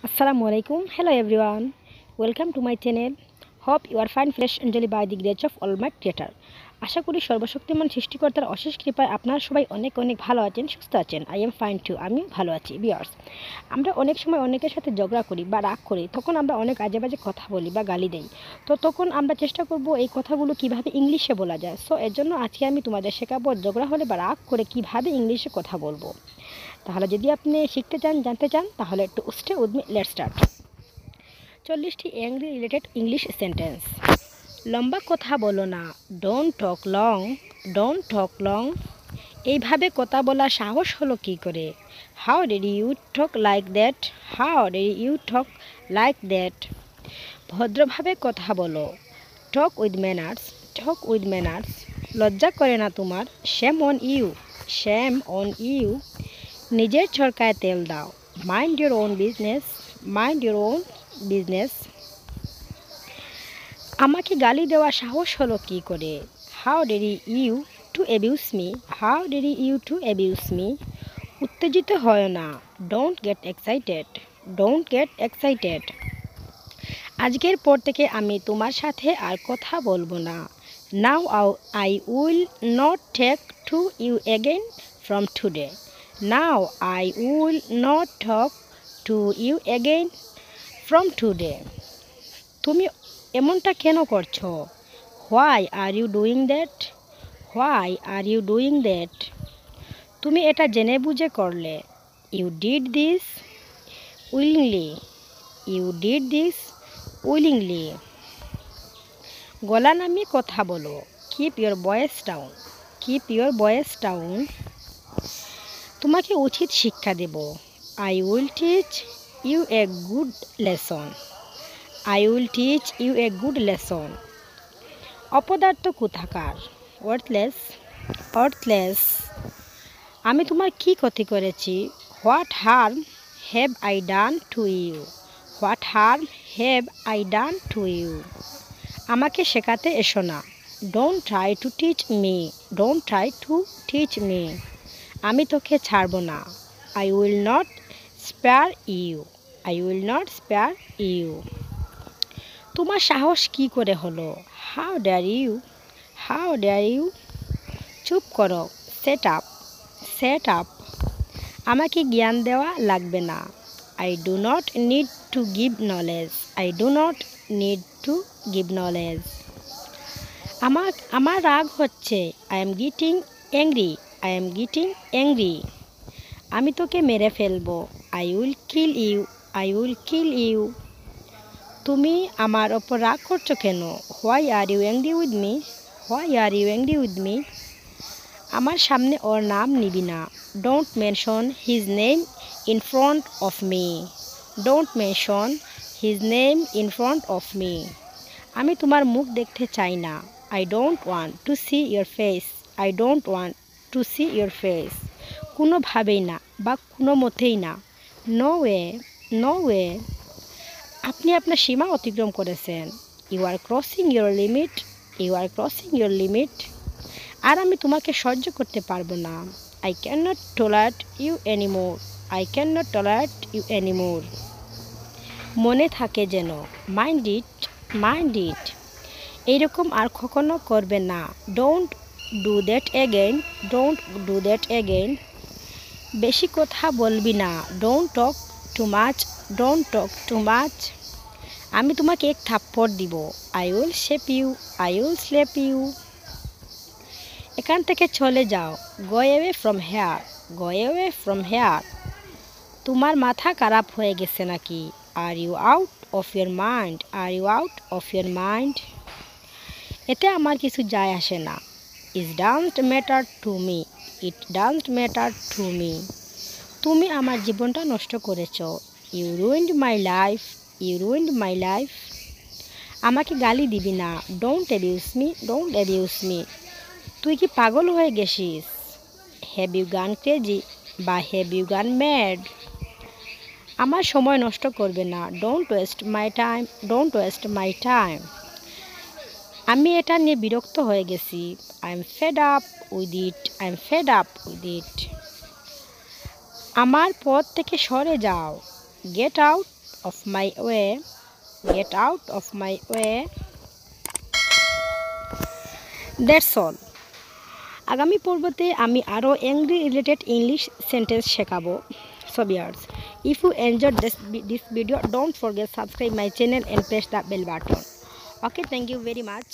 Assalamualaikum. Hello everyone. Welcome to my channel. Hope you are fine, fresh, enjoy by the grace of Almighty Creator. আশা করি সর্বশক্তিমান সৃষ্টিকর্তার অশেষ কৃপায় আপনারা সবাই অনেক অনেক ভালো আছেন, সুস্থ আছেন। আই এম ফাইন টু, আমিও ভালো আছি। ভিউয়ার্স, আমরা অনেক সময় অনেকের সাথে ঝগড়া করি বা রাগ করি, তখন আমরা অনেক আজে বাজে কথা বলি বা গালি দেই। তো তখন আমরা চেষ্টা করব এই কথাগুলো কিভাবে ইংলিশে বলা যায়। সো এর জন্য আজকে আমি তোমাদের শেখাবো ঝগড়া হলে বা রাগ করে কিভাবে ইংলিশে কথা বলবো। তাহলে যদি আপনি শিখতে চান, জানতে চান, তাহলে একটু stay with me, let's start. 40টি অ্যাংরি রিলেটেড ইংলিশ সেন্টেন্স। লম্বা কথা বলো না, don't talk long, don't talk long. এইভাবে কথা বলার সাহস হলো কী করে? How did you talk like that, how did you talk like that. ভদ্রভাবে কথা বলো, talk with manners, talk with manners. লজ্জা করে না তোমার, shame on you, shame on you. নিজের চরকায় তেল দাও, mind your own business, mind your own business. আমাকে গালি দেওয়ার সাহস হলো কী করে? How did you to abuse me, how did you to abuse me. উত্তেজিত হয় না, don't get excited, don't get excited. আজকের পর থেকে আমি তোমার সাথে আর কথা বলবো না। Now I will not take to you again from today, now I will not talk to you again from today. তুমি এমনটা কেন করছো? Why are you doing that, why are you doing that. তুমি এটা জেনে বুঝে করলে। You did this willingly, you did this willingly. গলা নামিয়ে কথা বলো, keep your voice down, keep your voice down. তোমাকে উচিত শিক্ষা দেব। I will teach you a good lesson, I will teach you a good lesson. অপদার্থ কোথাকার, ওয়ার্থলেস, ওয়ার্থলেস। আমি তোমার কী ক্ষতি করেছি? What harm have I done to you, what harm have I done to you. আমাকে শেখাতে এসো না, don't try to teach me, don't try to teach me. আমি তোকে ছাড়ব না, I will not spare you, I will not spare you. তোমার সাহস কী করে হলো? How dare you, how dare you. চুপ করো, সেট আপ, সেট আপ। আমাকে জ্ঞান দেওয়া লাগবে না। I do not need to give knowledge, I do not need to give knowledge. আমার রাগ হচ্ছে, I am getting angry, I am getting angry. আমি তোকে মেরে ফেলবো, I will kill you, I will kill you. তুমি আমার ওপর রাগ করছো কেন? Why are you angry with me, why are you angry with me. আমার সামনে ওর নাম নিবি না, don't mention his name in front of me, don't mention his name in front of me. আমি তোমার মুখ দেখতে চাই না, I don't want to see your face, I don't want to see your face. কোনোভাবেই না বা কোনো মতেই না, নো ওয়ে, নো ওয়ে। আপনি আপনার সীমা অতিক্রম করেছেন, you are crossing your limit, you are crossing your limit. আর আমি তোমাকে সহ্য করতে পারবো না, I can not tolerate you anymore, I can not tolerate you anymore. মনে থাকে যেন, মাইন্ড ইট, মাইন্ড ইট। এইরকম আর কখনো করবে না, don't do that again, don't do that again. বেশি কথা বলবি না, don't talk too much, don't talk too much. আমি তোমাকে এক থাপ্পড় দিব, I will shape you, I will slap you. এখান থেকে চলে যাও, go away from here, go away from here. তোমার মাথা খারাপ হয়ে গেছে নাকি? Are you out of your mind, are you out of your mind. এতে আমার কিছু যায় আসে না, it doesn't matter to me, it doesn't matter to me. তুমি আমার জীবনটা নষ্ট করেছো, you ruined my life, you ruined my life. আমাকে গালি দিবি না, don't abuse me, don't abuse me. তুই কি পাগল হয়ে গেছিস? হ্যাভ ইউ গান ক্রেজি বা হ্যাভ ইউ গান ম্যাড। আমার সময় নষ্ট করবে না, don't waste my time, don't waste my time. আমি এটা নিয়ে বিরক্ত হয়ে গেছি, I am fed up with it, I am fed up with it. আমার পথ থেকে সরে যাও, get out of my way. Get out of my way. That's all. আগামী পর্বতে আমি আরও অ্যাংরি রিলেটেড ইংলিশ সেন্টেন্স শেখাবো। So viewers, if you enjoyed this video, don't forget subscribe my channel and press the bell button. Okay, thank you very much.